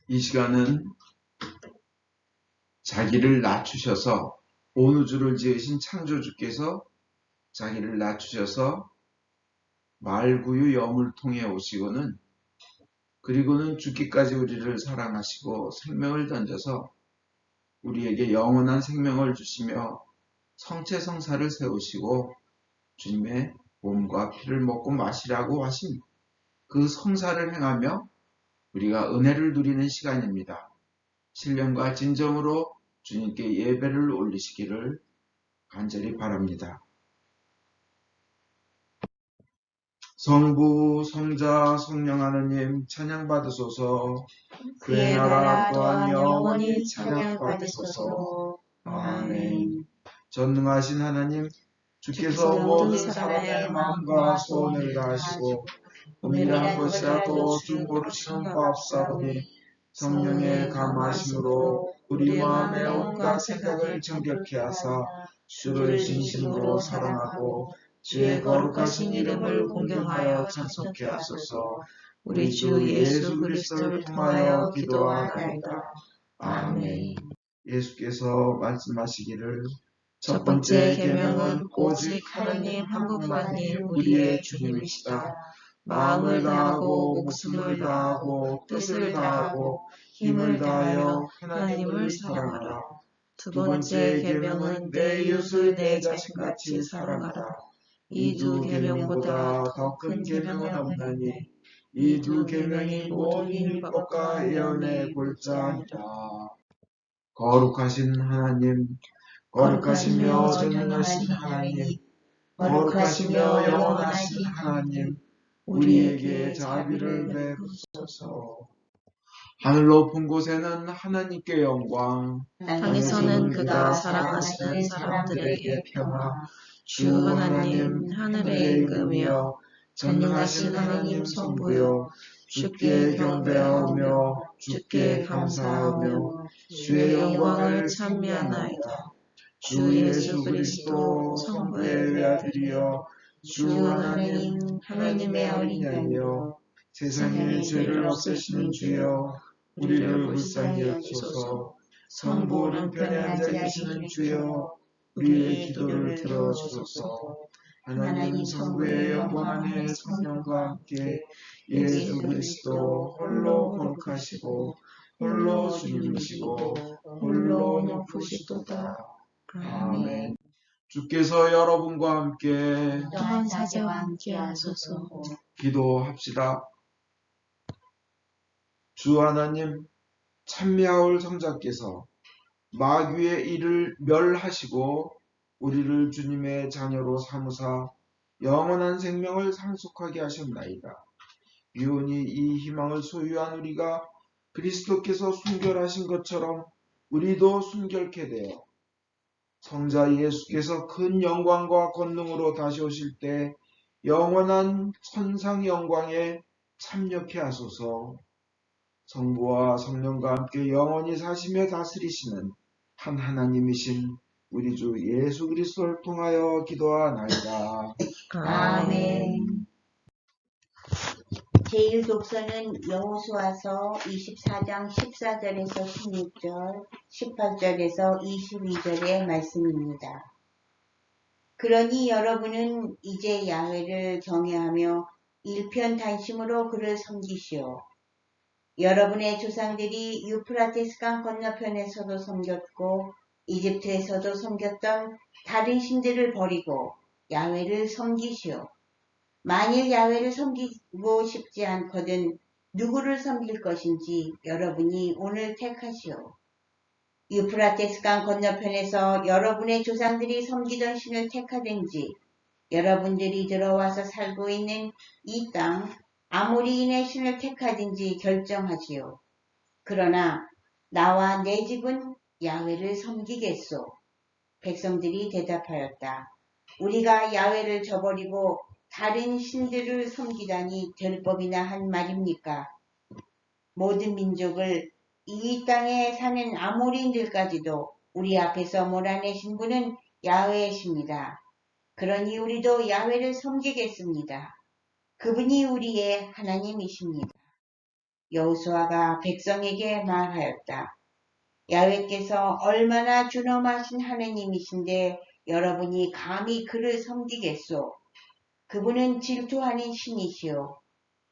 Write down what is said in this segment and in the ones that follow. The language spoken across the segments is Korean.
이 시간은 자기를 낮추셔서 온 우주를 지으신 창조주께서 자기를 낮추셔서 말구유 염을 통해 오시고는 그리고는 죽기까지 우리를 사랑하시고 생명을 던져서 우리에게 영원한 생명을 주시며 성체성사를 세우시고 주님의 몸과 피를 먹고 마시라고 하신 그 성사를 행하며 우리가 은혜를 누리는 시간입니다. 신령과 진정으로 주님께 예배를 올리시기를 간절히 바랍니다. 성부, 성자, 성령 하느님 찬양받으소서. 그의 나라 또한 영원히 찬양받으소서. 아멘. 전능하신 하나님, 주께서 모든 사람의 마음과 소원을 다하시고 은밀한 것이라도 주 모르시는 바 없사오니 성령의 감하심으로 우리 마음의 온갖 생각을 정결케 하사 주를 진심으로 사랑하고 주의 거룩하신 이름을 공경하여 찬송케 하소서. 우리 주 예수 그리스도를 통하여 기도하나이다. 아멘. 예수께서 말씀하시기를 첫 번째 계명은 오직 하나님 한 분만이 우리의 주님이시다. 마음을 다하고 목숨을 다하고 뜻을 다하고 힘을 다하여 하나님을 사랑하라. 두 번째 계명은 내 이웃을 내 자신같이 사랑하라. 이 두 계명보다 더 큰 계명은 없나니 이 두 계명이 모든 율법과 예언의 골자니라. 거룩하신 하나님, 거룩하시며 전능하신 하나님, 거룩하시며 영원하신 하나님, 우리에게 자비를 베푸소서. 하늘 높은 곳에는 하나님께 영광, 땅에서는 그가 사랑하시는 사람들에게 평화. 주 하나님 하늘에 임금이여 전능하신 하나님 성부여 주께 경배하오며 주께 감사하오며 주의 영광을 찬미하나이다. 주 예수 그리스도 성부의 외아들이여 주 하나님 하나님의 어린 양이여 세상의 죄를 없애시는 주여 우리를 불쌍히 여기소서. 성부 오른편에 앉아 계시는 주여 우리의 기도를 들어주소서. 하나님 성부의 영광 안에 성령과 함께 예수 그리스도 홀로 거룩하시고 홀로 주님이시고 홀로 높으시도다. 아멘. 주께서 여러분과 함께 또한 사제와 함께 하소서. 기도합시다. 주 하나님, 찬미하올 성자께서 마귀의 일을 멸하시고 우리를 주님의 자녀로 삼으사 영원한 생명을 상속하게 하셨나이다. 유온히 이 희망을 소유한 우리가 그리스도께서 순결하신 것처럼 우리도 순결케 되어 성자 예수께서 큰 영광과 권능으로 다시 오실 때 영원한 천상 영광에 참여케 하소서. 성부와 성령과 함께 영원히 사시며 다스리시는 한 하나님이신 우리 주 예수 그리스도를 통하여 기도하나이다. 아멘. 제1독서는 여호수아서 24장 14절에서 16절, 18절에서 22절의 말씀입니다. 그러니 여러분은 이제 야훼를 경외하며 일편단심으로 그를 섬기시오. 여러분의 조상들이 유프라테스강 건너편에서도 섬겼고 이집트에서도 섬겼던 다른 신들을 버리고 야훼를 섬기시오. 만일 야훼를 섬기고 싶지 않거든 누구를 섬길 것인지 여러분이 오늘 택하시오. 유프라테스강 건너편에서 여러분의 조상들이 섬기던 신을 택하든지 여러분들이 들어와서 살고 있는 이 땅 아모리인의 신을 택하든지 결정하시오. 그러나 나와 내 집은 야훼를 섬기겠소. 백성들이 대답하였다. 우리가 야훼를 저버리고 다른 신들을 섬기다니 될 법이나 한 말입니까? 모든 민족을 이 땅에 사는 아모리인들까지도 우리 앞에서 몰아내신 분은 야훼이십니다. 그러니 우리도 야훼를 섬기겠습니다. 그분이 우리의 하나님이십니다. 여호수아가 백성에게 말하였다. 야훼께서 얼마나 준엄하신 하느님이신데 여러분이 감히 그를 섬기겠소. 그분은 질투하는 신이시오.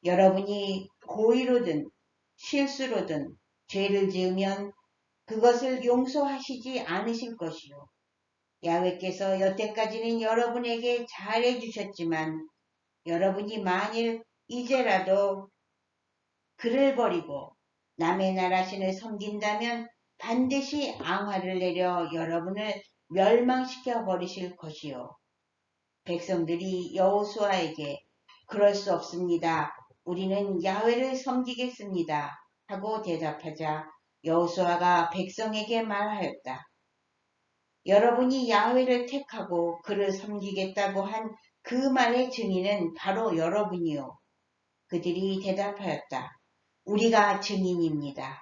여러분이 고의로든 실수로든 죄를 지으면 그것을 용서하시지 않으실 것이요. 야훼께서 여태까지는 여러분에게 잘해 주셨지만 여러분이 만일 이제라도 그를 버리고 남의 나라 신을 섬긴다면 반드시 앙화를 내려 여러분을 멸망시켜 버리실 것이요. 백성들이 여호수아에게 그럴 수 없습니다. 우리는 야훼를 섬기겠습니다. 하고 대답하자 여호수아가 백성에게 말하였다. 여러분이 야훼를 택하고 그를 섬기겠다고 한 그 말의 증인은 바로 여러분이요. 그들이 대답하였다. 우리가 증인입니다.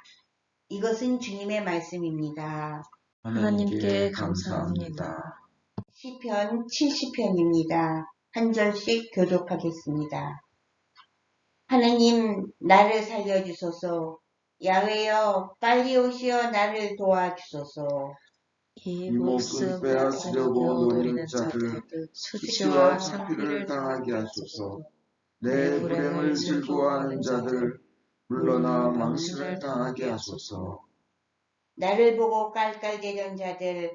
이것은 주님의 말씀입니다. 하나님께 감사합니다. 시편 70편입니다. 한 절씩 교독하겠습니다. 하느님, 나를 살려주소서. 야훼여, 빨리 오시어 나를 도와주소서. 이 목숨 목숨 빼앗으려고 노리는 노리는 자들 수치와 수치와 창피를 당하게 하소서. 내 내 불행을 즐거워하는 자들 물러나 망신을 당하게 하소서. 나를 보고 깔깔대던 자들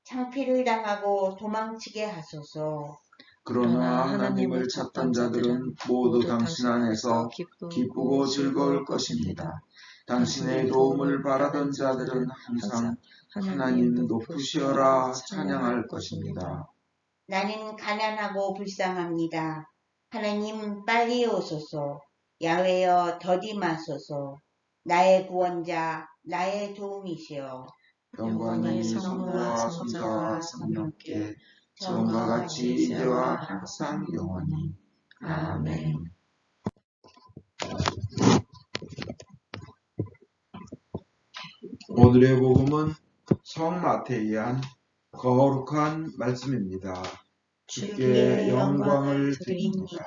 창피를 당하고 도망치게 하소서. 그러나 하나님을 찾던 자들은 모두 당신 안에서 기쁘고 즐거울 것입니다. 당신의 도움을 바라던 자들은 항상 하나님 높으시어라 찬양할 것입니다. 나는 가난하고 불쌍합니다. 하나님 빨리 오소서. 야훼여 더디마소서. 나의 구원자, 나의 도움이시여. 영광이 성부와 성자와 성령께 처음과 같이 이제와 항상 영원히. 아멘. 오늘의 복음은 성마태이한 거룩한 말씀입니다. 주께 영광을 드립니다.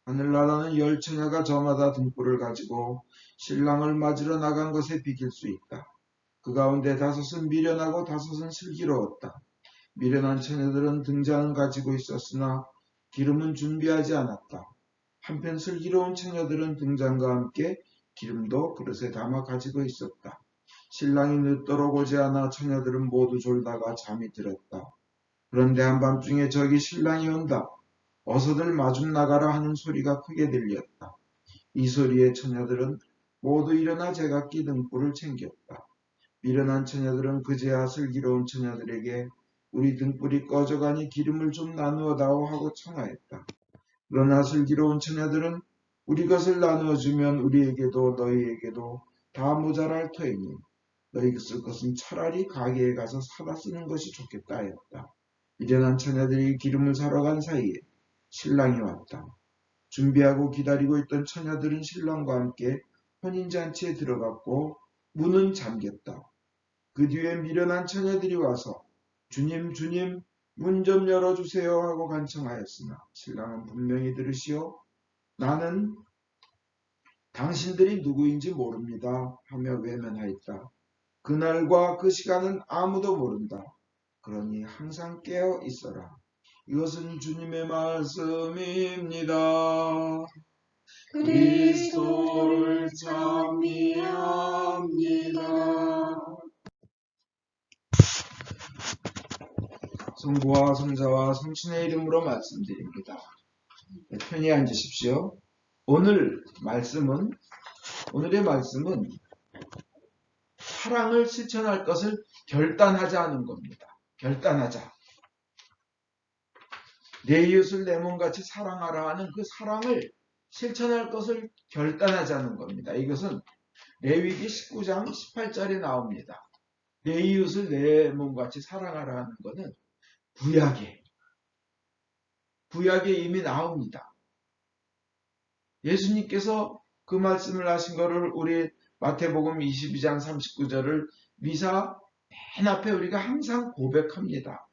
하늘나라는 열 처녀가 저마다 등불을 가지고 신랑을 맞으러 나간 것에 비길 수 있다. 그 가운데 다섯은 미련하고 다섯은 슬기로웠다. 미련한 처녀들은 등잔은 가지고 있었으나 기름은 준비하지 않았다. 한편 슬기로운 처녀들은 등잔과 함께 기름도 그릇에 담아 가지고 있었다. 신랑이 늦도록 오지 않아 처녀들은 모두 졸다가 잠이 들었다. 그런데 한밤중에 저기 신랑이 온다. 어서들 마중 나가라 하는 소리가 크게 들렸다. 이 소리에 처녀들은 모두 일어나 제각기 등불을 챙겼다. 미련한 처녀들은 그제야 슬기로운 처녀들에게 우리 등불이 꺼져가니 기름을 좀 나누어 다오 하고 청하였다. 그러나 슬기로운 처녀들은 우리 것을 나누어 주면 우리에게도 너희에게도 다 모자랄 터이니 너희가 쓸 것은 차라리 가게에 가서 사다 쓰는 것이 좋겠다 하였다. 미련한 처녀들이 기름을 사러 간 사이에 신랑이 왔다. 준비하고 기다리고 있던 처녀들은 신랑과 함께 혼인잔치에 들어갔고 문은 잠겼다. 그 뒤에 미련한 처녀들이 와서 주님 주님 문 좀 열어주세요 하고 간청하였으나 신랑은 분명히 들으시오 나는 당신들이 누구인지 모릅니다 하며 외면하였다. 그날과 그 시간은 아무도 모른다. 그러니 항상 깨어 있어라. 이것은 주님의 말씀입니다. 그리스도를 찬미합니다. 성부와 성자와 성신의 이름으로 말씀드립니다. 편히 앉으십시오. 오늘의 말씀은 사랑을 실천할 것을 결단하자는 겁니다. 결단하자. 내 이웃을 내 몸같이 사랑하라 하는 그 사랑을 실천할 것을 결단하자는 겁니다. 이것은 레위기 19장 18절에 나옵니다. 내 이웃을 내 몸같이 사랑하라 하는 것은 구약에 이미 나옵니다. 예수님께서 그 말씀을 하신 것을 우리 마태복음 22장 39절을 미사 맨 앞에 우리가 항상 고백합니다.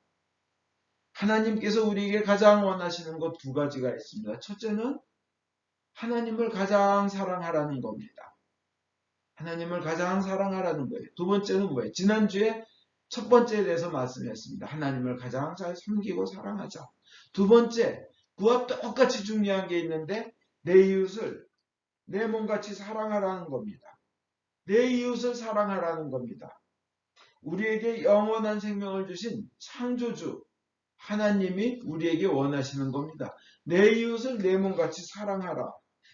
하나님께서 우리에게 가장 원하시는 것 두 가지가 있습니다. 첫째는 하나님을 가장 사랑하라는 겁니다. 하나님을 가장 사랑하라는 거예요. 두 번째는 뭐예요? 지난주에 첫 번째에 대해서 말씀했습니다. 하나님을 가장 잘 섬기고 사랑하자. 두 번째, 그와 똑같이 중요한 게 있는데 내 이웃을 내 몸같이 사랑하라는 겁니다. 내 이웃을 사랑하라는 겁니다. 우리에게 영원한 생명을 주신 창조주 하나님이 우리에게 원하시는 겁니다. 내 이웃을 내 몸같이 사랑하라.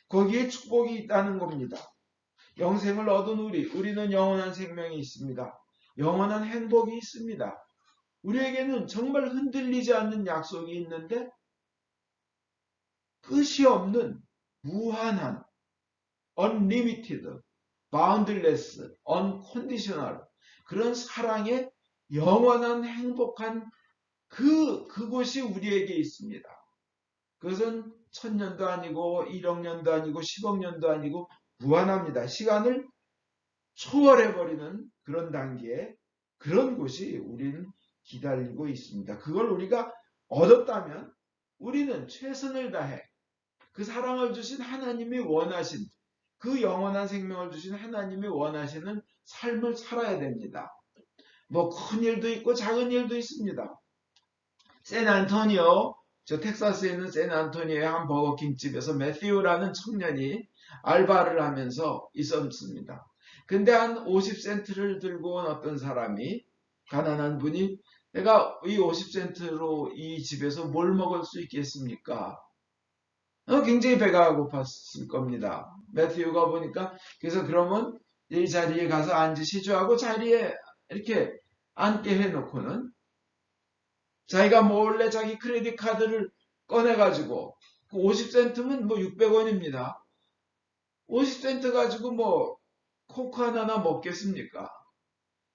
거기에 축복이 있다는 겁니다. 영생을 얻은 우리는 영원한 생명이 있습니다. 영원한 행복이 있습니다. 우리에게는 정말 흔들리지 않는 약속이 있는데 끝이 없는 무한한 unlimited, boundless, unconditional 그런 사랑의 영원한 행복한 그곳이 우리에게 있습니다. 그것은 1000년도 아니고 1억 년도 아니고 10억 년도 아니고 무한합니다. 시간을 초월해버리는 그런 단계에 그런 곳이 우리는 기다리고 있습니다. 그걸 우리가 얻었다면 우리는 최선을 다해 그 사랑을 주신 하나님이 원하신 그 영원한 생명을 주신 하나님이 원하시는 삶을 살아야 됩니다. 뭐 큰 일도 있고 작은 일도 있습니다. 샌안토니오, 저 텍사스에 있는 샌안토니오의 한 버거킹 집에서 매튜라는 청년이 알바를 하면서 있었습니다. 근데 한 50센트를 들고 온 어떤 사람이 가난한 분이 내가 이 50센트로 이 집에서 뭘 먹을 수 있겠습니까? 굉장히 배가 고팠을 겁니다. 매튜가 보니까 그래서 그러면 이 자리에 가서 앉으시죠 하고 자리에 이렇게 앉게 해놓고는 자기가 몰래 자기 크레딧 카드를 꺼내가지고 그 50센트면 뭐 600원입니다. 50센트 가지고 뭐 코크 하나나 먹겠습니까?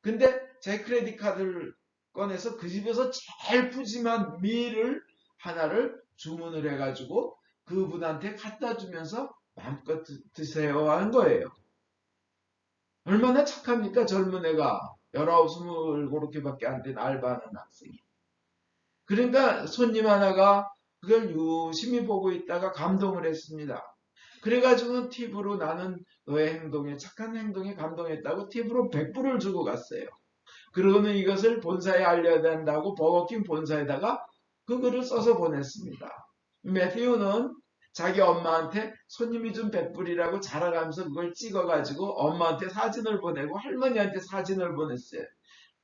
근데 자기 크레딧 카드를 꺼내서 그 집에서 제일 푸짐한 밀을 하나를 주문을 해가지고 그분한테 갖다 주면서 마음껏 드세요 하는 거예요. 얼마나 착합니까? 젊은 애가 19, 20 그렇게밖에 안 된 알바하는 학생이. 그러니까 손님 하나가 그걸 유심히 보고 있다가 감동을 했습니다. 그래가지고 팁으로 나는 너의 행동에 착한 행동에 감동했다고 팁으로 100불을 주고 갔어요. 그러고는 이것을 본사에 알려야 된다고 버거킹 본사에다가 그 글을 써서 보냈습니다. 매튜는 자기 엄마한테 손님이 준 100불이라고 자랑하면서 그걸 찍어가지고 엄마한테 사진을 보내고 할머니한테 사진을 보냈어요.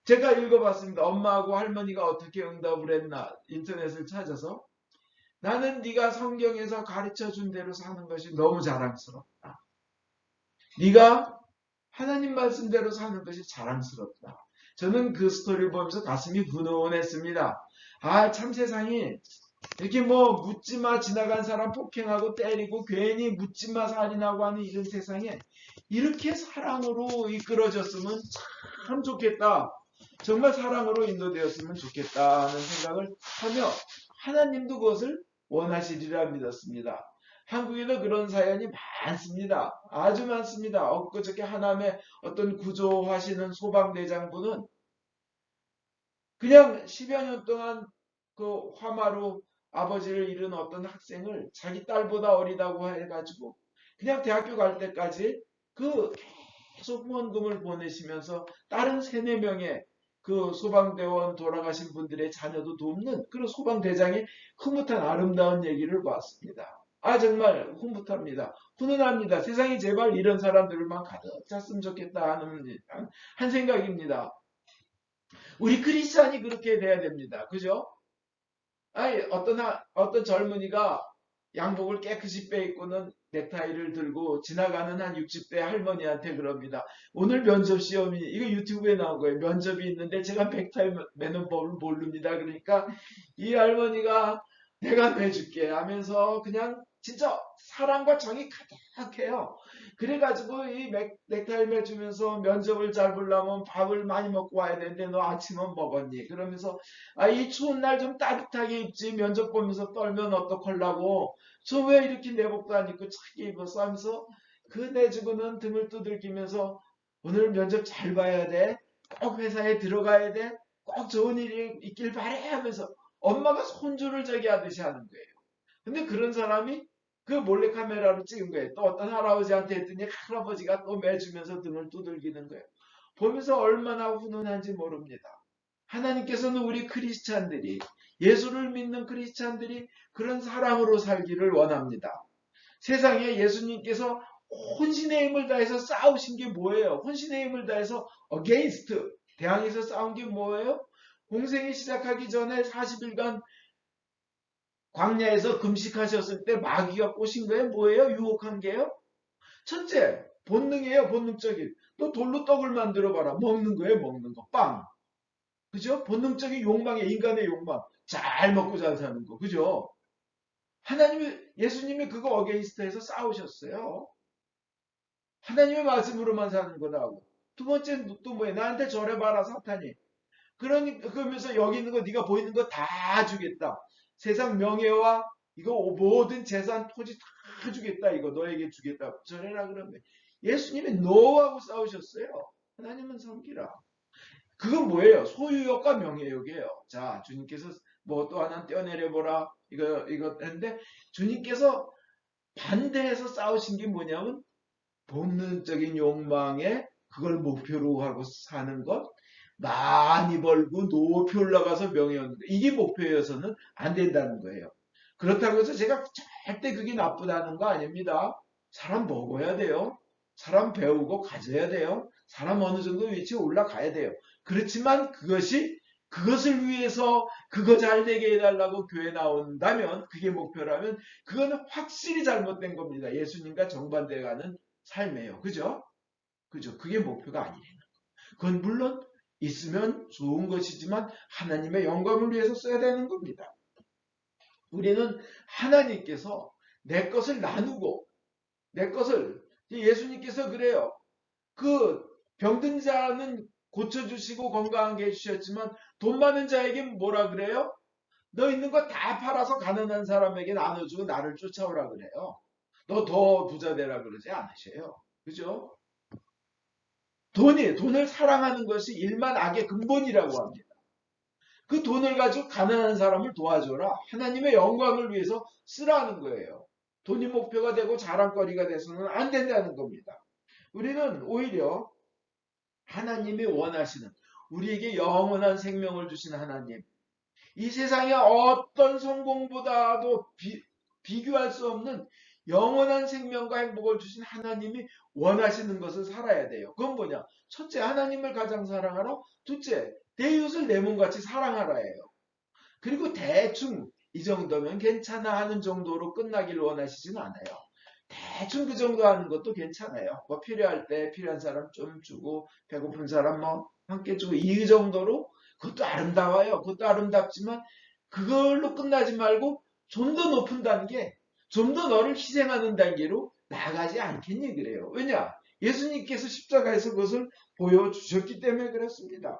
제가 읽어봤습니다. 엄마하고 할머니가 어떻게 응답을 했나 인터넷을 찾아서 나는 네가 성경에서 가르쳐준 대로 사는 것이 너무 자랑스럽다. 네가 하나님 말씀대로 사는 것이 자랑스럽다. 저는 그 스토리를 보면서 가슴이 훈훈했습니다. 아, 참 세상이 이렇게 뭐 묻지마 지나간 사람 폭행하고 때리고 괜히 묻지마 살인하고 하는 이런 세상에 이렇게 사랑으로 이끌어졌으면 참 좋겠다. 정말 사랑으로 인도되었으면 좋겠다는 생각을 하며 하나님도 그것을 원하시리라 믿었습니다. 한국에도 그런 사연이 많습니다. 아주 많습니다. 엊그저께 하남에 어떤 구조하시는 소방대장부는 그냥 10여 년 동안 그 화마로 아버지를 잃은 어떤 학생을 자기 딸보다 어리다고 해가지고 그냥 대학교 갈 때까지 그 계속 후원금을 보내시면서 다른 3, 4명의 그 소방대원 돌아가신 분들의 자녀도 돕는 그런 소방대장의 흐뭇한 아름다운 얘기를 봤습니다. 아 정말 흐뭇합니다. 훈훈합니다. 세상에 제발 이런 사람들만 가득 찼으면 좋겠다 하는 한 생각입니다. 우리 크리스찬이 그렇게 돼야 됩니다. 그죠? 아니 어떤 젊은이가 양복을 깨끗이 빼입고는 넥타이를 들고 지나가는 한 60대 할머니한테 그럽니다. 오늘 면접 시험이 이거 유튜브에 나온 거예요. 면접이 있는데 제가 넥타이 매는 법을 모릅니다. 그러니까 이 할머니가 내가 매줄게 하면서 그냥 진짜 사랑과 정이 가득해요. 그래가지고 이 넥타이 매주면서 면접을 잘 보려면 밥을 많이 먹고 와야 되는데 너 아침은 먹었니? 그러면서 아, 이 추운 날 좀 따뜻하게 입지 면접 보면서 떨면 어떡하려고 저 왜 이렇게 내복도 안 입고 차게 입었어 하면서 그 내주고는 등을 두들기면서 오늘 면접 잘 봐야 돼. 꼭 회사에 들어가야 돼. 꼭 좋은 일이 있길 바래 하면서 엄마가 손주를 저기 하듯이 하는 거예요. 근데 그런 사람이 그 몰래카메라로 찍은 거예요. 또 어떤 할아버지한테 했더니 할아버지가 또 매주면서 등을 두들기는 거예요. 보면서 얼마나 훈훈한지 모릅니다. 하나님께서는 우리 크리스찬들이, 예수를 믿는 크리스찬들이 그런 사랑으로 살기를 원합니다. 세상에 예수님께서 혼신의 힘을 다해서 싸우신 게 뭐예요? 혼신의 힘을 다해서 against, 대항해서 싸운 게 뭐예요? 공생이 시작하기 전에 40일간 광야에서 금식하셨을 때 마귀가 꼬신 거예요? 뭐예요? 유혹한 게요? 첫째, 본능이에요. 본능적인. 너 돌로 떡을 만들어 봐라. 먹는 거예요. 먹는 거. 빵. 그죠? 본능적인 욕망이에요. 인간의 욕망. 잘 먹고 잘 사는 거. 그죠? 예수님이 그거 어게인스트에서 싸우셨어요. 하나님의 말씀으로만 사는 거라고. 두 번째 또 뭐예요? 나한테 절해봐라, 사탄이. 그러면서 여기 있는 거, 네가 보이는 거 다 주겠다. 세상 명예와 이거 모든 재산, 토지 다 주겠다. 이거 너에게 주겠다. 절해라 그러면 예수님이 노하고 싸우셨어요. 하나님은 섬기라. 그건 뭐예요? 소유욕과 명예욕이에요. 자, 주님께서 뭐 또 하나 떼어내려보라. 이거 했는데 주님께서 반대해서 싸우신 게 뭐냐면 본능적인 욕망에 그걸 목표로 하고 사는 것, 많이 벌고 높이 올라가서 명예 얻는 것, 이게 목표여서는 안 된다는 거예요. 그렇다고 해서 제가 절대 그게 나쁘다는 거 아닙니다. 사람 먹어야 돼요. 사람 배우고 가져야 돼요. 사람 어느 정도 위치에 올라가야 돼요. 그렇지만 그것을 위해서 그거 잘 되게 해달라고 교회 나온다면, 그게 목표라면 그거는 확실히 잘못된 겁니다. 예수님과 정반대가는 삶이에요. 그죠? 그죠? 그게 목표가 아니에요. 그건 물론 있으면 좋은 것이지만 하나님의 영광을 위해서 써야 되는 겁니다. 우리는 하나님께서 내 것을 나누고 내 것을, 예수님께서 그래요. 그 병든 자는 고쳐주시고 건강하게 해주셨지만 돈 많은 자에게 뭐라 그래요? 너 있는 거 다 팔아서 가난한 사람에게 나눠주고 나를 쫓아오라 그래요. 너 더 부자 되라 그러지 않으셔요. 그죠? 돈을 사랑하는 것이 일만 악의 근본이라고 합니다. 그 돈을 가지고 가난한 사람을 도와줘라. 하나님의 영광을 위해서 쓰라는 거예요. 돈이 목표가 되고 자랑거리가 돼서는 안 된다는 겁니다. 우리는 오히려 하나님이 원하시는, 우리에게 영원한 생명을 주신 하나님, 이 세상의 어떤 성공보다도 비교할 수 없는 영원한 생명과 행복을 주신 하나님이 원하시는 것을 살아야 돼요. 그건 뭐냐? 첫째, 하나님을 가장 사랑하라. 둘째, 내 이웃을 내 몸같이 사랑하라예요. 그리고 대충 이 정도면 괜찮아 하는 정도로 끝나길 원하시진 않아요. 대충 그 정도 하는 것도 괜찮아요. 뭐 필요할 때 필요한 사람 좀 주고, 배고픈 사람 뭐 함께 주고, 이 정도로 그것도 아름다워요. 그것도 아름답지만 그걸로 끝나지 말고 좀 더 높은 단계, 좀 더 너를 희생하는 단계로 나가지 않겠니 그래요. 왜냐? 예수님께서 십자가에서 그것을 보여주셨기 때문에 그렇습니다.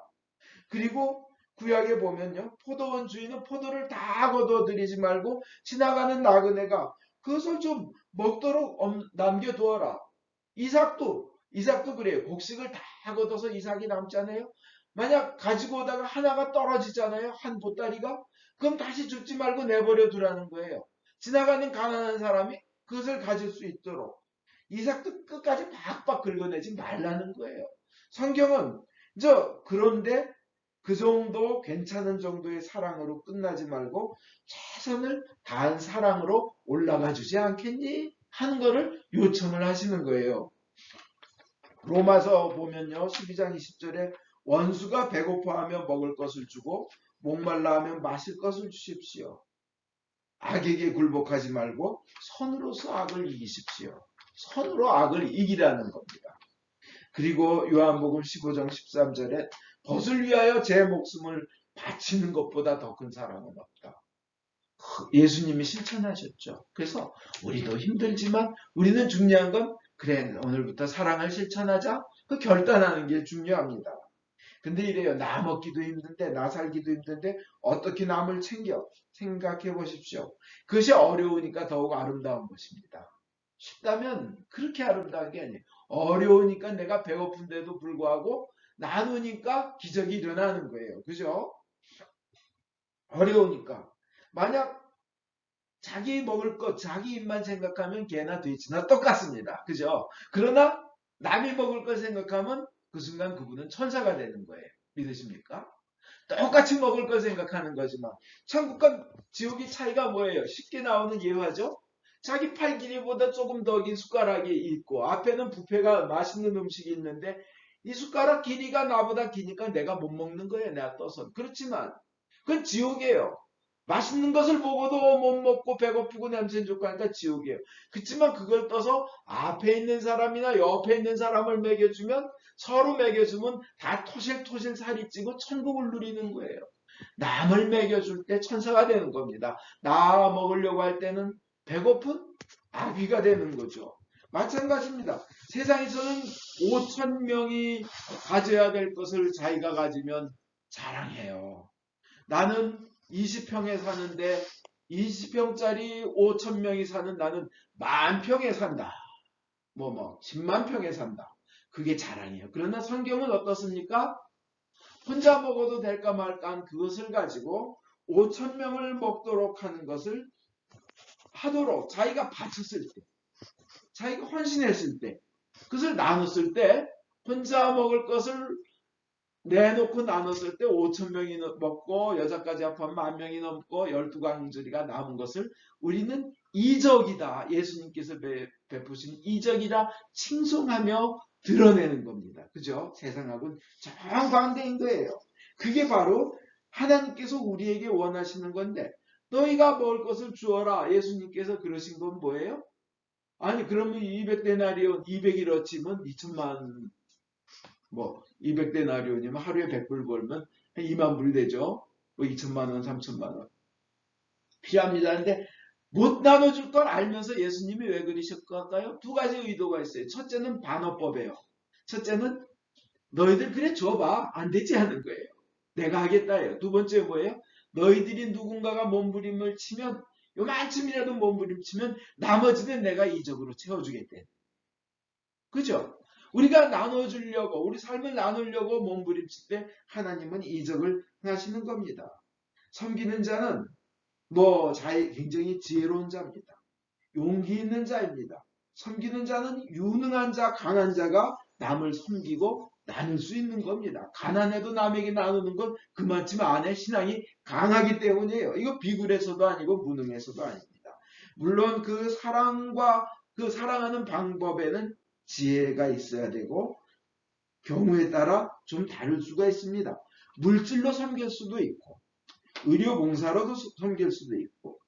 그리고 구약에 보면요, 포도원 주인은 포도를 다 거둬들이지 말고 지나가는 나그네가 그것을 좀 먹도록 남겨두어라. 이삭도 그래요. 곡식을 다 걷어서 이삭이 남잖아요. 만약 가지고 오다가 하나가 떨어지잖아요. 한 보따리가. 그럼 다시 줍지 말고 내버려 두라는 거예요. 지나가는 가난한 사람이 그것을 가질 수 있도록 이삭도 끝까지 박박 긁어내지 말라는 거예요. 성경은 그런데 그 정도 괜찮은 정도의 사랑으로 끝나지 말고 최선을 다한 사랑으로 올라가 주지 않겠니? 하는 거를 요청을 하시는 거예요. 로마서 보면요, 12장 20절에 원수가 배고파하며 먹을 것을 주고 목말라 하면 마실 것을 주십시오. 악에게 굴복하지 말고 선으로서 악을 이기십시오. 선으로 악을 이기라는 겁니다. 그리고 요한복음 15장 13절에 벗을 위하여 제 목숨을 바치는 것보다 더 큰 사랑은 없다. 예수님이 실천하셨죠. 그래서 우리도 힘들지만 우리는 중요한 건 그래, 오늘부터 사랑을 실천하자. 그 결단하는 게 중요합니다. 근데 이래요. 나 먹기도 힘든데, 나 살기도 힘든데 어떻게 남을 챙겨? 생각해 보십시오. 그것이 어려우니까 더욱 아름다운 것입니다. 쉽다면 그렇게 아름다운 게 아니에요. 어려우니까 내가 배고픈데도 불구하고 나누니까 기적이 일어나는 거예요. 그죠? 어려우니까. 만약 자기 먹을 것, 자기 입만 생각하면 개나 돼지나 똑같습니다. 그죠? 그러나 남이 먹을 걸 생각하면 그 순간 그분은 천사가 되는 거예요. 믿으십니까? 똑같이 먹을 걸 생각하는 거지만 천국과 지옥의 차이가 뭐예요? 쉽게 나오는 예화죠. 자기 팔 길이보다 조금 더 긴 숟가락이 있고 앞에는 뷔페가 맛있는 음식이 있는데 이 숟가락 길이가 나보다 기니까 내가 못 먹는 거예요. 내가 떠서. 그렇지만 그건 지옥이에요. 맛있는 것을 보고도 못 먹고 배고프고 냄새 좋고 하니까 지옥이에요. 그렇지만 그걸 떠서 앞에 있는 사람이나 옆에 있는 사람을 먹여주면 서로 먹여주면 다 토실토실 살이 찌고 천국을 누리는 거예요. 남을 먹여줄 때 천사가 되는 겁니다. 나 먹으려고 할 때는 배고픈 아귀가 되는 거죠. 마찬가지입니다. 세상에서는 5천 명이 가져야 될 것을 자기가 가지면 자랑해요. 나는 20평에 사는데 20평짜리 5천 명이 사는 나는 10,000평에 산다. 10만 평에 산다. 그게 자랑이에요. 그러나 성경은 어떻습니까? 혼자 먹어도 될까 말까 한 그것을 가지고 5천 명을 먹도록 하는 것을 하도록 자기가 바쳤을 때, 자기가 헌신했을 때, 그것을 나눴을 때 혼자 먹을 것을 내놓고 나눴을 때 5천 명이 먹고 여자까지 합하면 10,000명이 넘고 12광주리가 남은 것을 우리는 이적이다. 예수님께서 베푸신 이적이라 칭송하며 드러내는 겁니다. 그죠? 세상하고는 정반대인 거예요. 그게 바로 하나님께서 우리에게 원하시는 건데 너희가 먹을 것을 주어라. 예수님께서 그러신 건 뭐예요? 아니 그러면 200데나리온 200일 치면 2천만 200데나리온이면 하루에 100불 벌면 한 2만 불 되죠. 2천만 원, 3천만 원. 필요합니다. 근데 못 나눠줄 걸 알면서 예수님이 왜 그러셨을까요? 두 가지 의도가 있어요. 첫째는 반어법이에요. 첫째는 너희들 그래 줘봐. 안 되지 하는 거예요. 내가 하겠다예요. 두 번째 뭐예요? 너희들이 누군가가 몸부림을 치면 요만큼이라도 몸부림치면 나머지는 내가 이적으로 채워주겠대. 그죠? 우리가 나눠주려고 우리 삶을 나누려고 몸부림칠 때 하나님은 이적을 하시는 겁니다. 섬기는 자는 굉장히 지혜로운 자입니다. 용기 있는 자입니다. 섬기는 자는 유능한 자, 강한 자가 남을 섬기고 나눌 수 있는 겁니다. 가난해도 남에게 나누는 건 그만큼 안에 신앙이 강하기 때문이에요. 이거 비굴해서도 아니고 무능해서도 아닙니다. 물론 그 사랑과 그 사랑하는 방법에는 지혜가 있어야 되고 경우에 따라 좀 다를 수가 있습니다. 물질로 섬길 수도 있고 의료봉사로도 섬길 수도 있고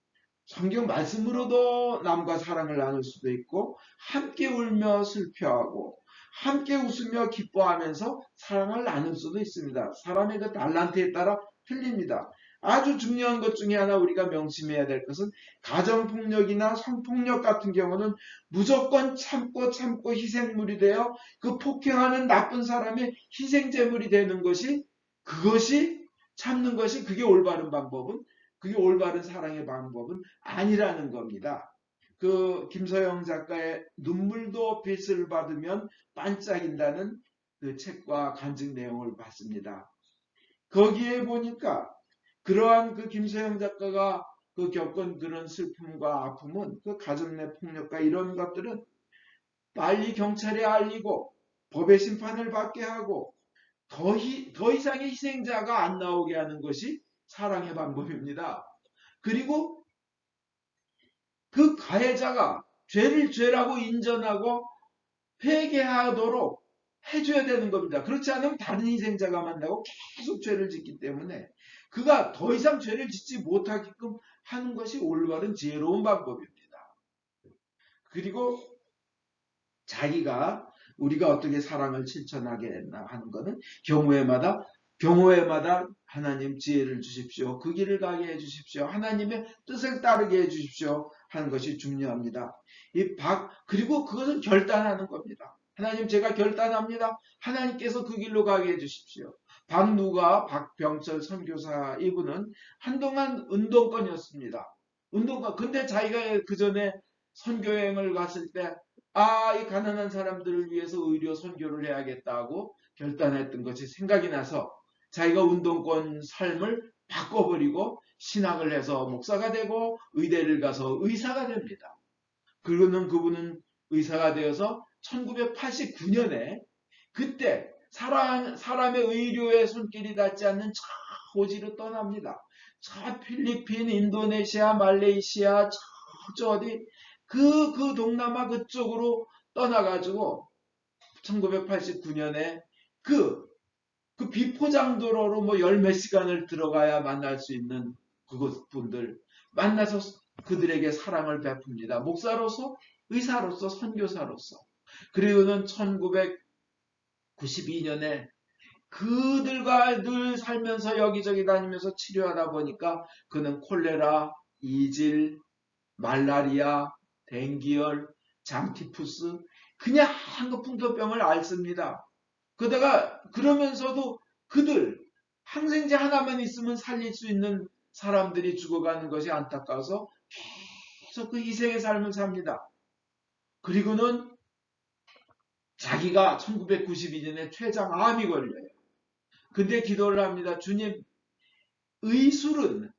성경 말씀으로도 남과 사랑을 나눌 수도 있고 함께 울며 슬퍼하고 함께 웃으며 기뻐하면서 사랑을 나눌 수도 있습니다. 사람의 그 달란트에 따라 틀립니다. 아주 중요한 것 중에 하나 우리가 명심해야 될 것은 가정폭력이나 성폭력 같은 경우는 무조건 참고 희생물이 되어 그 폭행하는 나쁜 사람의 희생제물이 되는 그것이 참는 것이 그게 올바른 방법은 그게 올바른 사랑의 방법은 아니라는 겁니다. 그 김서영 작가의 눈물도 빛을 받으면 반짝인다는 그 책과 간증 내용을 봤습니다. 거기에 보니까 그러한 그 김서영 작가가 그 겪은 그런 슬픔과 아픔은 그 가정 내 폭력과 이런 것들은 빨리 경찰에 알리고 법의 심판을 받게 하고 더 이상의 희생자가 안 나오게 하는 것이 사랑의 방법입니다. 그리고 그 가해자가 죄를 죄라고 인정하고 회개하도록 해줘야 되는 겁니다. 그렇지 않으면 다른 희생자가 만나고 계속 죄를 짓기 때문에 그가 더 이상 죄를 짓지 못하게끔 하는 것이 올바른 지혜로운 방법입니다. 그리고 자기가 우리가 어떻게 사랑을 실천하게 했나 하는 것은 경우에마다 하나님 지혜를 주십시오. 그 길을 가게 해주십시오. 하나님의 뜻을 따르게 해주십시오. 하는 것이 중요합니다. 그리고 그것은 결단하는 겁니다. 하나님 제가 결단합니다. 하나님께서 그 길로 가게 해주십시오. 박누가 박병철 선교사 이분은 한동안 운동권이었습니다. 근데 자기가 그 전에 선교여행을 갔을 때 이 가난한 사람들을 위해서 의료 선교를 해야겠다고 결단했던 것이 생각이 나서 자기가 운동권 삶을 바꿔버리고 신학을 해서 목사가 되고 의대를 가서 의사가 됩니다. 그분은 의사가 되어서 1989년에 그때 사람의 의료에 손길이 닿지 않는 저 호지로 떠납니다. 저 필리핀, 인도네시아, 말레이시아, 저 어디 그 동남아 그쪽으로 떠나가지고 1989년에 그 비포장도로로 뭐 열 몇 시간을 들어가야 만날 수 있는 그곳 분들 만나서 그들에게 사랑을 베풉니다. 목사로서, 의사로서, 선교사로서. 그리고는 1992년에 그들과 늘 살면서 여기저기 다니면서 치료하다 보니까 그는 콜레라, 이질, 말라리아, 댕기열, 장티푸스 그냥 한국풍토병을 앓습니다. 그러면서도 그들 항생제 하나만 있으면 살릴 수 있는 사람들이 죽어가는 것이 안타까워서 계속 그 희생의 삶을 삽니다. 그리고는 자기가 1992년에 췌장암이 걸려요. 근데 기도를 합니다. 주님, 의술은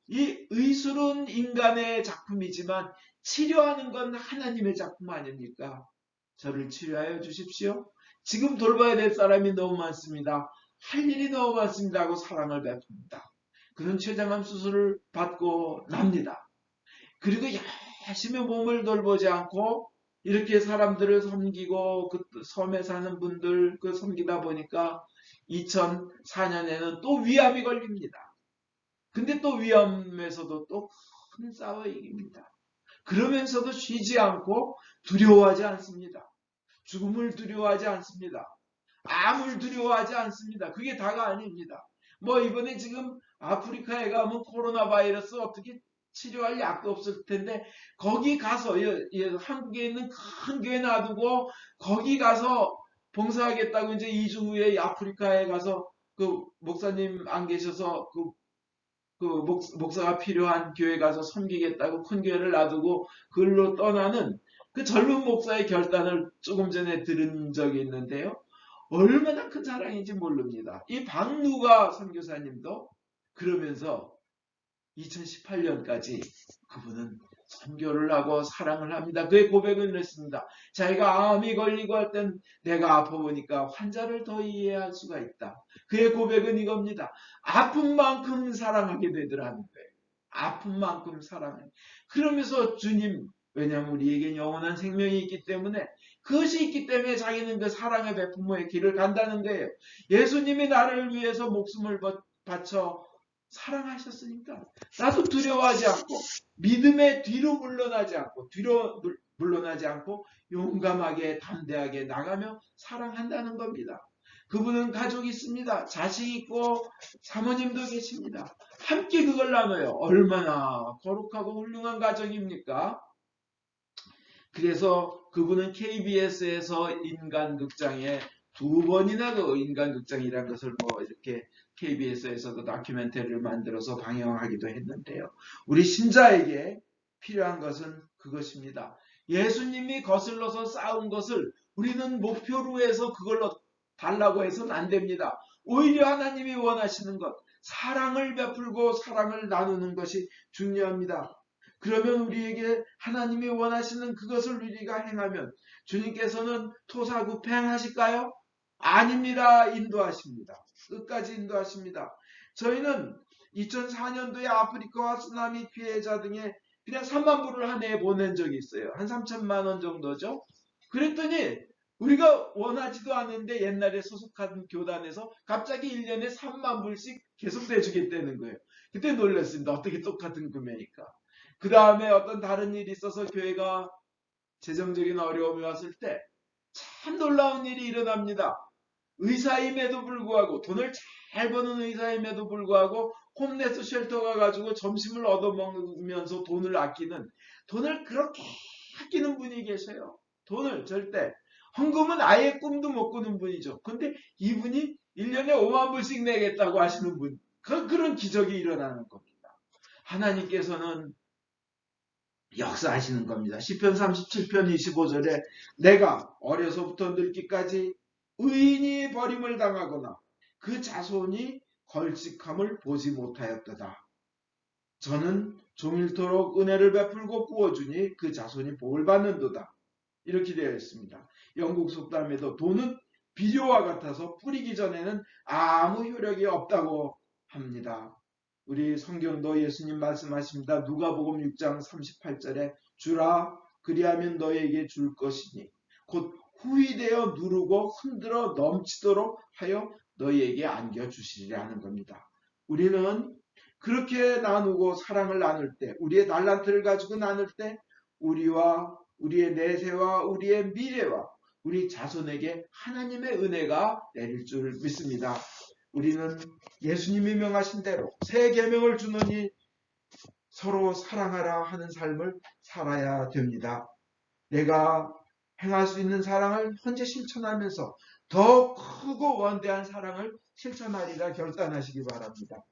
인간의 작품이지만 치료하는 건 하나님의 작품 아닙니까? 저를 치료하여 주십시오. 지금 돌봐야 될 사람이 너무 많습니다. 할 일이 너무 많습니다 하고 사랑을 베풉니다. 그는 췌장암 수술을 받고 납니다. 그리고 열심히 몸을 돌보지 않고 이렇게 사람들을 섬기고 그 섬에 사는 분들 섬기다 보니까 2004년에는 또 위암이 걸립니다. 근데 또 위암에서도 또 큰 싸워 이깁니다. 그러면서도 쉬지 않고 두려워하지 않습니다. 죽음을 두려워하지 않습니다. 암을 두려워하지 않습니다. 그게 다가 아닙니다. 뭐 이번에 지금 아프리카에 가면 코로나 바이러스 어떻게 치료할 약도 없을 텐데 거기 가서 한국에 있는 큰 교회 놔두고 거기 가서 봉사하겠다고 이제 2주 후에 아프리카에 가서 그 목사님 안 계셔서 목사가 필요한 교회 가서 섬기겠다고 큰 교회를 놔두고 그걸로 떠나는 그 젊은 목사의 결단을 조금 전에 들은 적이 있는데요. 얼마나 큰 사랑인지 모릅니다. 이 박누가 선교사님도 그러면서 2018년까지 그분은 선교를 하고 사랑을 합니다. 그의 고백은 이렇습니다. 자기가 암이 걸리고 할 땐 내가 아파 보니까 환자를 더 이해할 수가 있다. 그의 고백은 이겁니다. 아픈 만큼 사랑하게 되더라는 거예요. 아픈 만큼 사랑해. 그러면서 주님, 왜냐하면 우리에겐 영원한 생명이 있기 때문에 그것이 있기 때문에 자기는 그 사랑의 베푸모의 길을 간다는 거예요. 예수님이 나를 위해서 목숨을 바쳐 사랑하셨으니까 나도 두려워하지 않고 믿음의 뒤로 물러나지 않고 용감하게 담대하게 나가며 사랑한다는 겁니다. 그분은 가족이 있습니다. 자식 있고 사모님도 계십니다. 함께 그걸 나눠요. 얼마나 거룩하고 훌륭한 가정입니까? 그래서 그분은 KBS에서 인간극장에 2번이나 그 인간극장이라는 것을 뭐 이렇게 KBS에서도 다큐멘터리를 만들어서 방영하기도 했는데요. 우리 신자에게 필요한 것은 그것입니다. 예수님이 거슬러서 쌓은 것을 우리는 목표로 해서 그걸로 달라고 해서는 안 됩니다. 오히려 하나님이 원하시는 것, 사랑을 베풀고 사랑을 나누는 것이 중요합니다. 그러면 우리에게 하나님이 원하시는 그것을 우리가 행하면 주님께서는 토사구팽하실까요? 아닙니다. 인도하십니다. 끝까지 인도하십니다. 저희는 2004년도에 아프리카와 쓰나미 피해자 등에 그냥 3만 불을 한 해에 보낸 적이 있어요. 한 3천만 원 정도죠. 그랬더니 우리가 원하지도 않은데 옛날에 소속한 교단에서 갑자기 1년에 3만 불씩 계속 내주겠다는 거예요. 그때 놀랐습니다. 어떻게 똑같은 금액이니까. 그 다음에 어떤 다른 일이 있어서 교회가 재정적인 어려움이 왔을 때 참 놀라운 일이 일어납니다. 의사임에도 불구하고 돈을 잘 버는 의사임에도 불구하고 홈레스 쉘터 가가지고 점심을 얻어먹으면서 돈을 그렇게 아끼는 분이 계셔요. 돈을 절대. 헌금은 아예 꿈도 못 꾸는 분이죠. 근데 이분이 1년에 5만 불씩 내겠다고 하시는 분. 그런 기적이 일어나는 겁니다. 하나님께서는 역사하시는 겁니다. 시편 37편 25절에 내가 어려서부터 늙기까지 의인이 버림을 당하거나 그 자손이 걸직함을 보지 못하였도다. 저는 종일토록 은혜를 베풀고 부어주니 그 자손이 복을 받는도다. 이렇게 되어 있습니다. 영국 속담에도 돈은 비료와 같아서 뿌리기 전에는 아무 효력이 없다고 합니다. 우리 성경도 예수님 말씀하십니다. 누가복음 6장 38절에 주라 그리하면 너에게 줄 것이니 곧 후히되어 누르고 흔들어 넘치도록 하여 너희에게 안겨주시리라 하는 겁니다. 우리는 그렇게 나누고 사랑을 나눌 때, 우리의 달란트를 가지고 나눌 때 우리와 우리의 내세와 우리의 미래와 우리 자손에게 하나님의 은혜가 내릴 줄 믿습니다. 우리는 예수님이 명하신 대로 새 계명을 주노니 서로 사랑하라 하는 삶을 살아야 됩니다. 내가 행할 수 있는 사랑을 현재 실천하면서 더 크고 원대한 사랑을 실천하리라 결단하시기 바랍니다.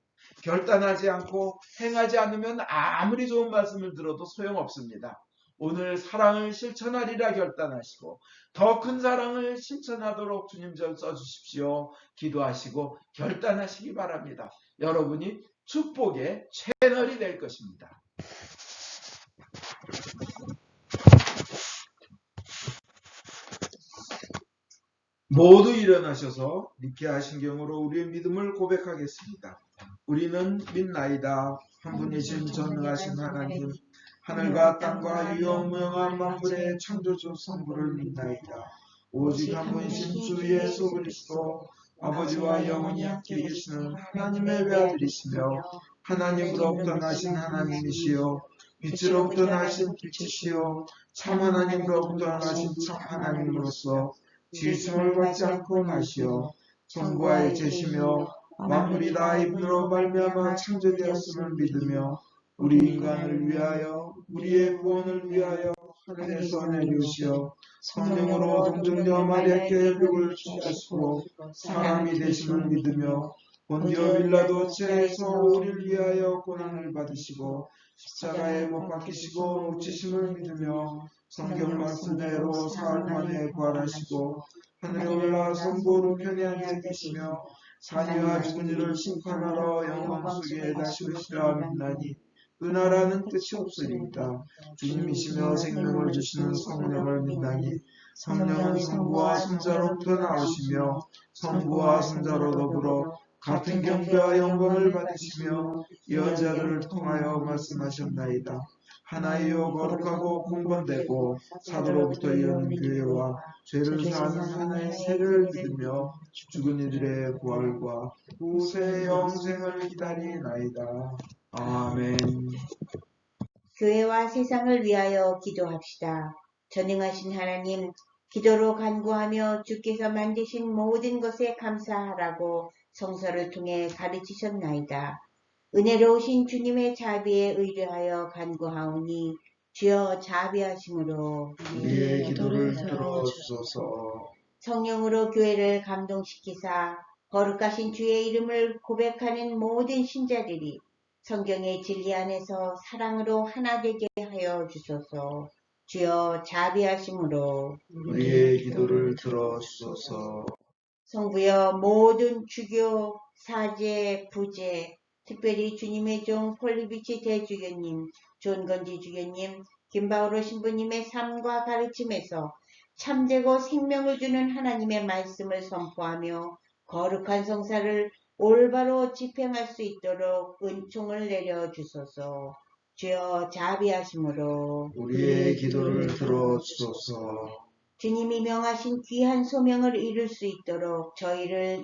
결단하지 않고 행하지 않으면 아무리 좋은 말씀을 들어도 소용없습니다. 오늘 사랑을 실천하리라 결단하시고 더 큰 사랑을 실천하도록 주님 절 써주십시오. 기도하시고 결단하시기 바랍니다. 여러분이 축복의 채널이 될 것입니다. 모두 일어나셔서 니케아 신경으로 우리의 믿음을 고백하겠습니다. 우리는 믿나이다. 한 분이신 전능하신 하나님, 하늘과 땅과 유영무영한 만물의 창조주 성부를 믿나이다. 오직 한 분이신 주 예수 그리스도 아버지와 영원히 함께 계시는 하나님의 외아들이시며 하나님으로부터 나신 하나님이시요 빛으로부터 나신 빛이시요 참 하나님으로부터 나신 참 하나님으로서 지으심을 받지 않고 나시어 성부와 일체시며 만물이 다 이분으로 말미암아 창조되었음을 믿으며 우리 인간을 위하여 우리의 구원을 위하여 하늘에서 내려오시어 성령으로 동정녀 마리아께 육을 취하시고 사람이 되심을 믿으며 본디오 빌라도 체에서 우리를 위하여 고난을 받으시고 십자가에 못 박히시고 묻히심을 믿으며 성경 말씀대로 사흘 만에 부활하시고 하늘에 올라 성부 우편에 앉아 계시며 사니와 죽은 이를 심판하러 영광 속에 다시 오시리라 믿나니 그 나라는 끝이 없으리이다. 주님이시며 생명을 주시는 성령을 믿나니 성령은 성부와 성자로부터 나오시며 성부와 성자로 더불어 같은 경배와 영광을 받으시며 여자를 통하여 말씀하셨나이다. 하나이요 거룩하고 공건되고 사도로부터 이어는 교회와 죄를 사하는 하나의 세를 믿으며 죽은 이들의 부활과 후세 영생을 기다리나이다. 아멘. 교회와 세상을 위하여 기도합시다. 전능하신 하나님, 기도로 간구하며 주께서 만드신 모든 것에 감사하라고 성서를 통해 가르치셨나이다. 은혜로우신 주님의 자비에 의뢰하여 간구하오니 주여 자비하심으로 우리의 기도를 들어주소서. 성령으로 교회를 감동시키사 거룩하신 주의 이름을 고백하는 모든 신자들이 성경의 진리 안에서 사랑으로 하나 되게 하여 주소서. 주여 자비하심으로 우리의 기도를 들어주소서. 성부여 모든 주교, 사제, 부제, 특별히 주님의 종 폴리비치 대주교님, 존건지 주교님, 김바오로 신부님의 삶과 가르침에서 참되고 생명을 주는 하나님의 말씀을 선포하며 거룩한 성사를 올바로 집행할 수 있도록 은총을 내려주소서. 주여 자비하심으로 우리의 기도를 들어주소서. 주님이 명하신 귀한 소명을 이룰 수 있도록 저희를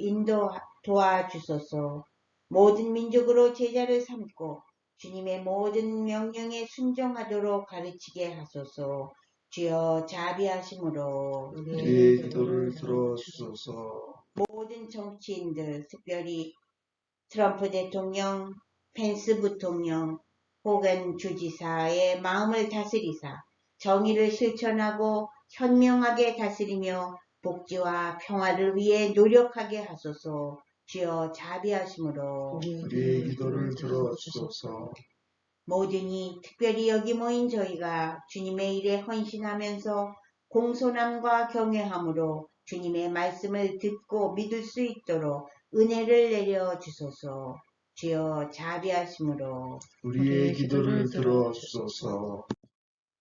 도와주소서. 모든 민족으로 제자를 삼고 주님의 모든 명령에 순종하도록 가르치게 하소서. 주여 자비하심으로 우리의 기도를 들어주소서. 모든 정치인들, 특별히 트럼프 대통령, 펜스 부통령, 혹은 주지사의 마음을 다스리사 정의를 실천하고 현명하게 다스리며 복지와 평화를 위해 노력하게 하소서. 주여 자비하심으로 우리의 기도를 들어주소서. 모든이 특별히 여기 모인 저희가 주님의 일에 헌신하면서 공손함과 경외함으로 주님의 말씀을 듣고 믿을 수 있도록 은혜를 내려 주소서. 주여 자비하심으로 우리의 기도를 들어주소서.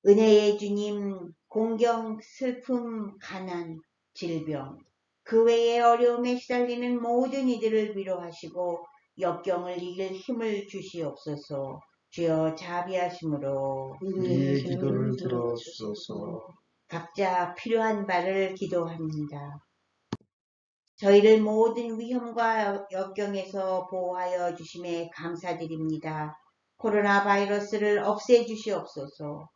은혜의 주님, 공경, 슬픔, 가난, 질병, 그 외의 어려움에 시달리는 모든 이들을 위로하시고 역경을 이길 힘을 주시옵소서. 주여 자비하심으로 우리의 기도를 들어주소서. 각자 필요한 바를 기도합니다. 저희를 모든 위험과 역경에서 보호하여 주심에 감사드립니다. 코로나 바이러스를 없애주시옵소서.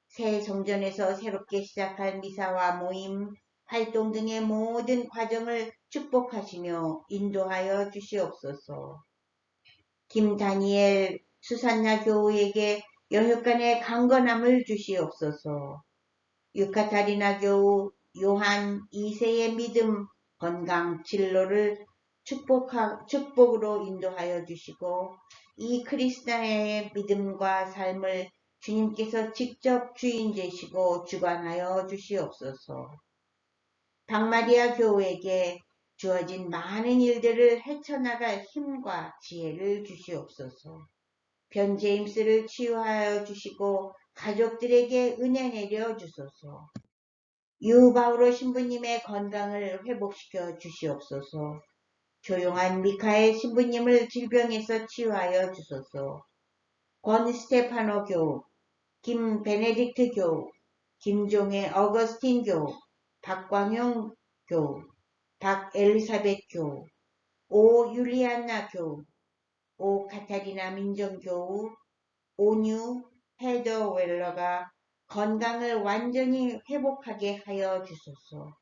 새 성전에서 새롭게 시작할 미사와 모임, 활동 등의 모든 과정을 축복하시며 인도하여 주시옵소서. 김다니엘 수산나 교우에게 여혈간의 강건함을 주시옵소서. 유카타리나 교우 요한 2세의 믿음, 건강, 진로를 축복으로 인도하여 주시고 이 크리스나의 믿음과 삶을 주님께서 직접 주인 되시고 주관하여 주시옵소서. 박마리아 교우에게 주어진 많은 일들을 헤쳐나갈 힘과 지혜를 주시옵소서. 변 제임스를 치유하여 주시고 가족들에게 은혜 내려 주소서. 유바우로 신부님의 건강을 회복시켜 주시옵소서. 조용한 미카엘 신부님을 질병에서 치유하여 주소서. 권 스테파노 교우, 김 베네딕트 교우, 김종의 어거스틴 교우, 박광용 교우, 박엘리사벳 교우, 오 율리안나 교우, 오 카타리나 민정 교우, 오뉴 헤더 웰러가 건강을 완전히 회복하게 하여 주소서.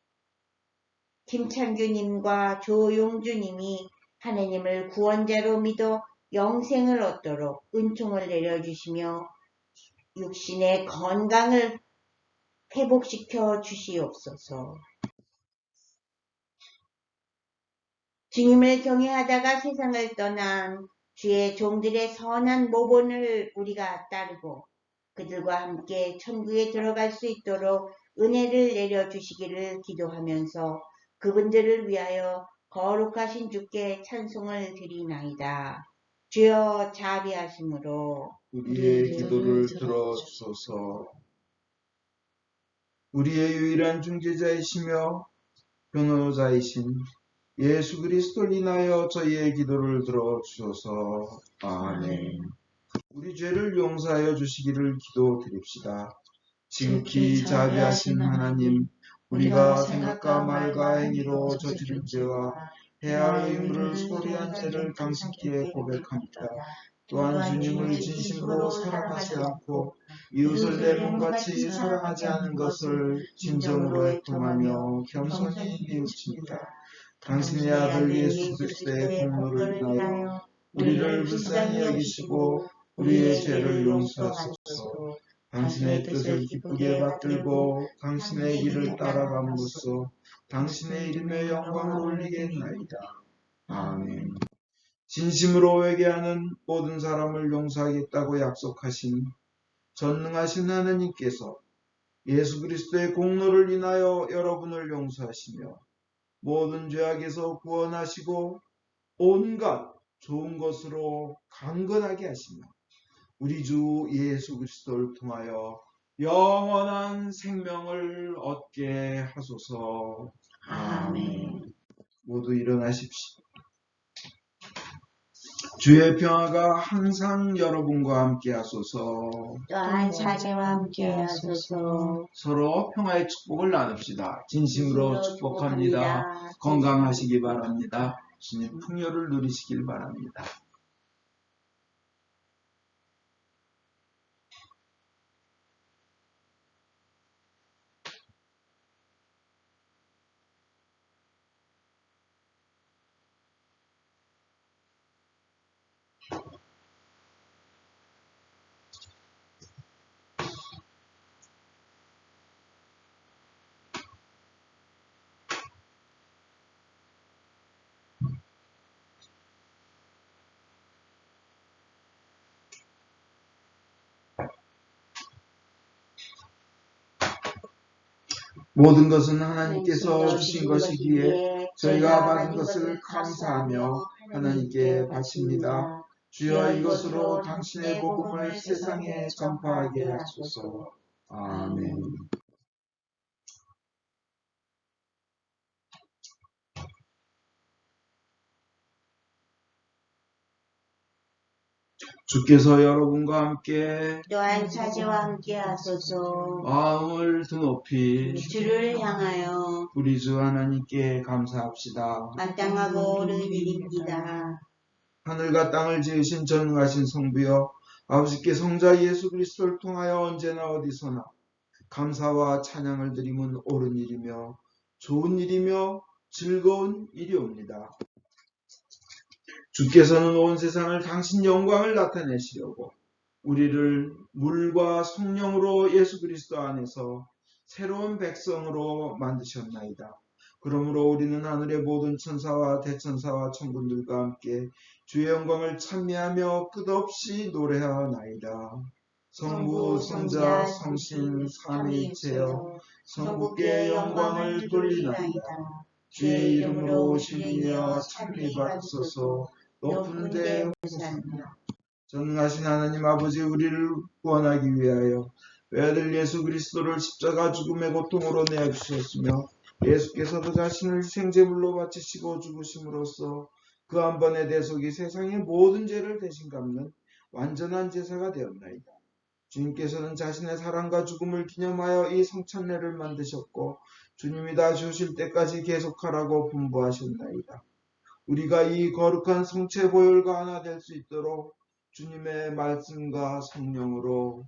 김창규님과 조용주님이 하느님을 구원자로 믿어 영생을 얻도록 은총을 내려주시며 육신의 건강을 회복시켜 주시옵소서. 주님을 경외하다가 세상을 떠난 주의 종들의 선한 모본을 우리가 따르고 그들과 함께 천국에 들어갈 수 있도록 은혜를 내려주시기를 기도하면서 그분들을 위하여 거룩하신 주께 찬송을 드리나이다. 주여 자비하심으로 우리의 기도를 들어주소서. 우리의 유일한 중재자이시며 변호자이신 예수 그리스도를 인하여 저희의 기도를 들어주소서. 아멘. 우리 죄를 용서하여 주시기를 기도드립시다. 지극히 자비하신 하나님, 우리가 생각과 말과 행위로 저지른 죄와 해할 의무를 소홀히한 죄를 당신께 고백합니다. 또한 주님을 진심으로 사랑하지 않고 이웃을 내 몸같이 사랑하지 않은 것을 진정으로 애통하며 겸손히 뉘우칩니다. 당신의 아들 예수 그리스도의 공로를 인하여 우리를 불쌍히 여기시고 우리의 죄를 용서하소서. 당신의 뜻을 기쁘게 받들고 당신의 길을 따라감으로써 당신의 이름의 영광을 올리겠나이다. 아멘. 진심으로 회개하는 모든 사람을 용서하겠다고 약속하신 전능하신 하느님께서 예수 그리스도의 공로를 인하여 여러분을 용서하시며 모든 죄악에서 구원하시고 온갖 좋은 것으로 강건하게 하시며 우리 주 예수 그리스도를 통하여 영원한 생명을 얻게 하소서. 아멘. 모두 일어나십시오. 주의 평화가 항상 여러분과 함께 하소서. 또한 사제와 함께 하소서. 서로 평화의 축복을 나눕시다. 진심으로 축복합니다. 건강하시기 바랍니다. 주님 풍요를 누리시길 바랍니다. 모든 것은 하나님께서 하나님께서 주신 것이기에 저희가 받은 것을 감사하며 하나님께 바칩니다. 주여 이것으로 당신의 복음을 세상에 전파하게 하소서. 아멘. 주께서 여러분과 함께 또한 사제와 함께 하소서. 마음을 드높이 주를 향하여 우리 주 하나님께 감사합시다. 마땅하고 옳은 일입니다. 하늘과 땅을 지으신 전능하신 성부여, 아버지께 성자 예수 그리스도를 통하여 언제나 어디서나 감사와 찬양을 드리면 옳은 일이며 좋은 일이며 즐거운 일이옵니다. 주께서는 온 세상을 당신 영광을 나타내시려고 우리를 물과 성령으로 예수 그리스도 안에서 새로운 백성으로 만드셨나이다. 그러므로 우리는 하늘의 모든 천사와 대천사와 천군들과 함께 주의 영광을 찬미하며 끝없이 노래하나이다. 성부, 성자, 성신, 삼위일체여 성부께 영광을 돌리나이다. 주의 이름으로 오시며 찬미 받으소서. 높은 데 호산나. 전능하신 하나님 아버지, 우리를 구원하기 위하여 외아들 예수 그리스도를 십자가 죽음의 고통으로 내어주셨으며 예수께서도 자신을 희생제물로 바치시고 죽으심으로써 그 한 번의 대속이 세상의 모든 죄를 대신 갚는 완전한 제사가 되었나이다. 주님께서는 자신의 사랑과 죽음을 기념하여 이 성찬례를 만드셨고 주님이 다시 오실 때까지 계속하라고 분부하셨나이다. 우리가 이 거룩한 성체 보혈과 하나 될 수 있도록 주님의 말씀과 성령으로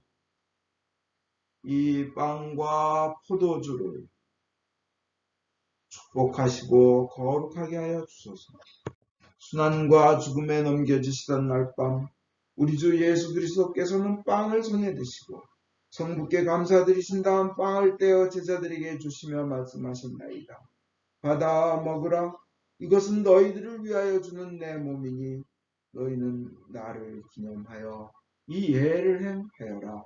이 빵과 포도주를 축복하시고 거룩하게 하여 주소서. 순환과 죽음에 넘겨지시던 날 밤 우리 주 예수 그리스도께서는 빵을 손에 드시고 성부께 감사드리신 다음 빵을 떼어 제자들에게 주시며 말씀하셨나이다. 받아 먹으라. 이것은 너희들을 위하여 주는 내 몸이니 너희는 나를 기념하여 이 예를 행하여라.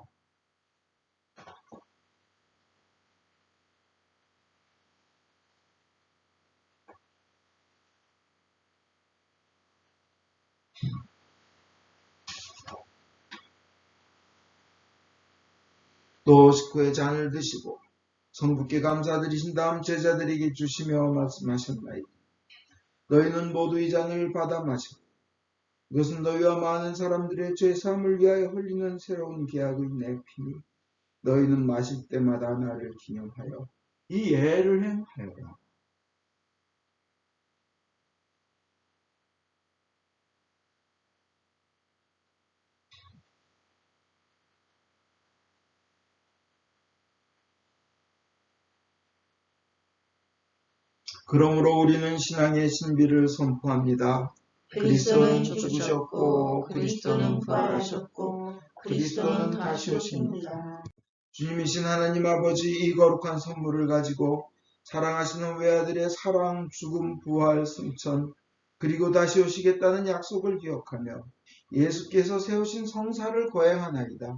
또 식후에 잔을 드시고 성부께 감사드리신 다음 제자들에게 주시며 말씀하셨나이다. 너희는 모두 이 잔을 받아 마시고 이것은 너희와 많은 사람들의 죄사함을 위하여 흘리는 새로운 계약의 내 피니 너희는 마실 때마다 나를 기념하여 이 예를 행하여라. 그러므로 우리는 신앙의 신비를 선포합니다. 그리스도는 죽으셨고 그리스도는 부활하셨고 그리스도는 다시 오십니다. 주님이신 하나님 아버지, 이 거룩한 선물을 가지고 사랑하시는 외아들의 사랑, 죽음, 부활, 승천, 그리고 다시 오시겠다는 약속을 기억하며 예수께서 세우신 성사를 거행하나이다.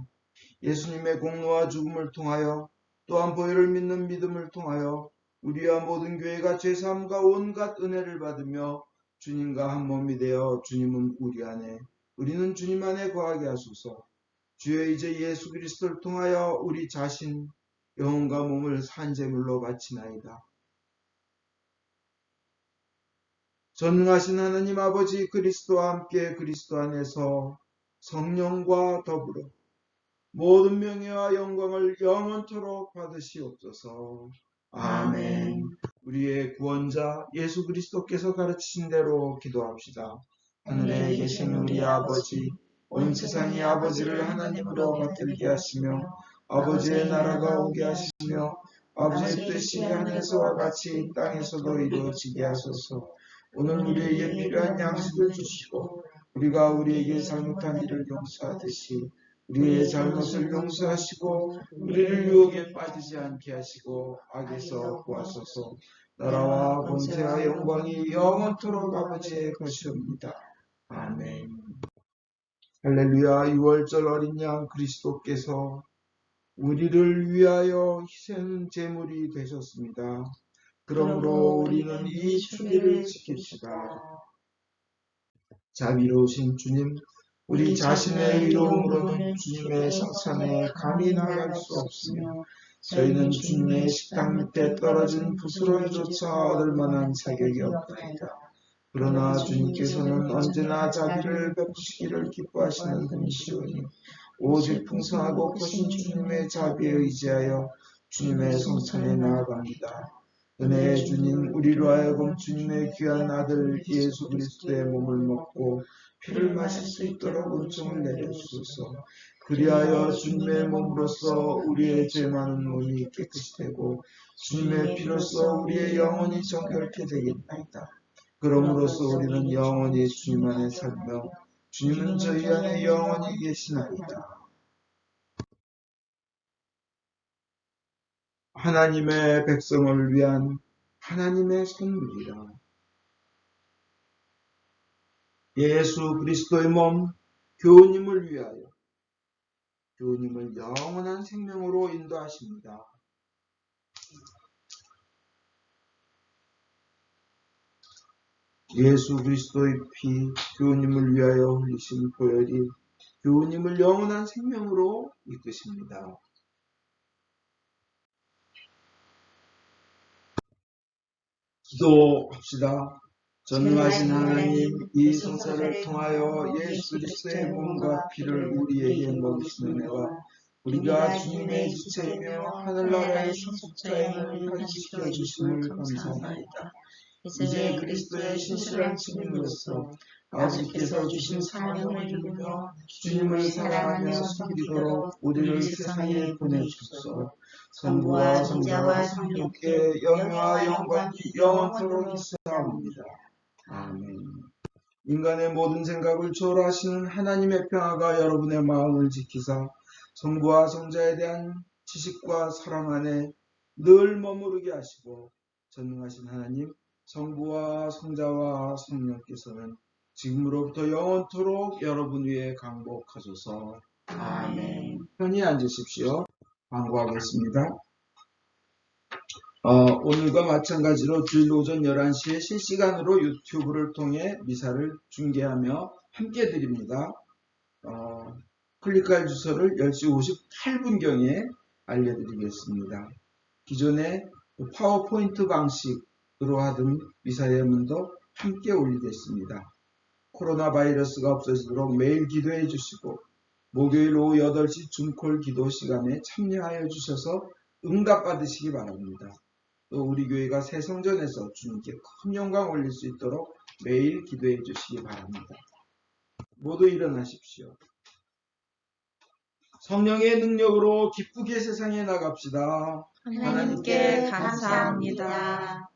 예수님의 공로와 죽음을 통하여 또한 보혈을 믿는 믿음을 통하여 우리와 모든 교회가 죄사함과 온갖 은혜를 받으며 주님과 한 몸이 되어 주님은 우리 안에, 우리는 주님 안에 거하게 하소서. 주여, 이제 예수 그리스도를 통하여 우리 자신, 영혼과 몸을 산제물로 바치나이다. 전능하신 하나님 아버지, 그리스도와 함께 그리스도 안에서 성령과 더불어 모든 명예와 영광을 영원토록 받으시옵소서. 아멘. 우리의 구원자 예수 그리스도께서 가르치신 대로 기도합시다. 하늘에 계신 우리 아버지, 온 세상이 아버지를 하나님으로 받들게 하시며 아버지의 나라가 오게 하시며 아버지의 뜻이 하늘에서와 같이 이 땅에서도 이루어지게 하소서. 오늘 우리에게 필요한 양식을 주시고 우리가 우리에게 잘못한 일을 용서하듯이 우리의 잘못을 용서하시고 우리를 유혹에 빠지지 않게 하시고 악에서 구하소서. 나라와 권세와 영광이 영원토록 아버지의 것이옵니다. 아멘. 할렐루야. 6월절 어린 양 그리스도께서 우리를 위하여 희생 제물이 되셨습니다. 그러므로 우리는 이 주기를 지킵시다. 자비로우신 주님, 우리 자신의 의로움으로는 주님의 성찬에 감히 나갈 수 없으며 저희는 주님의 식탁 밑에 떨어진 부스러기조차 얻을 만한 자격이 없나이다. 그러나 주님께서는 언제나 자비를 베푸시기를 기뻐하시는 분이시오니 오직 풍성하고 크신 주님의 자비에 의지하여 주님의 성찬에 나아갑니다. 은혜의 주님, 우리로 하여금 주님의 귀한 아들 예수 그리스도의 몸을 먹고 피를 마실 수 있도록 은총을 내려주소서. 그리하여 주님의 몸으로써 우리의 죄 많은 몸이 깨끗이 되고 주님의 피로써 우리의 영혼이 정결케 되겠나이다. 그러므로써 우리는 영원히 주님 안에 살며 주님은 저희 안에 영원히 계시나이다. 하나님의 백성을 위한 하나님의 선물이라. 예수 그리스도의 몸 교우님을 위하여 교우님을 영원한 생명으로 인도하십니다. 예수 그리스도의 피 교우님을 위하여 흘리신 보혈이 교우님을 영원한 생명으로 이끄십니다. 기도합시다. 전능하신 하나님, 이 성사를 통하여 예수 그리스도의 몸과 피를 우리에게 먹이시는 은혜와 우리가 주님의 지체이며 하늘나라의 상속자임을 확인시켜 주심을 감사합니다. 이제 그리스도의 신실한 주님으로서 아버지께서 주신 사명을 이루며 주님을 사랑하며 섬기도록 우리를 세상에 보내주소서. 성부와 성자와 성령께 영예와 영광이 영원토록 있사옵니다. 아멘. 인간의 모든 생각을 초월하시는 하나님의 평화가 여러분의 마음을 지키사 성부와 성자에 대한 지식과 사랑 안에 늘 머무르게 하시고 전능하신 하나님 성부와 성자와 성령께서는 지금으로부터 영원토록 여러분 위에 강복하소서. 아멘. 편히 앉으십시오. 광고하겠습니다. 오늘과 마찬가지로 주일 오전 11시에 실시간으로 유튜브를 통해 미사를 중계하며 함께 드립니다. 클릭할 주소를 10시 58분경에 알려드리겠습니다. 기존의 파워포인트 방식으로 하던 미사 예문도 함께 올리겠습니다. 코로나 바이러스가 없어지도록 매일 기도해 주시고 목요일 오후 8시 줌콜 기도 시간에 참여하여 주셔서 응답 받으시기 바랍니다. 또 우리 교회가 새 성전에서 주님께 큰 영광 올릴 수 있도록 매일 기도해 주시기 바랍니다. 모두 일어나십시오. 성령의 능력으로 기쁘게 세상에 나갑시다. 하나님께 감사합니다.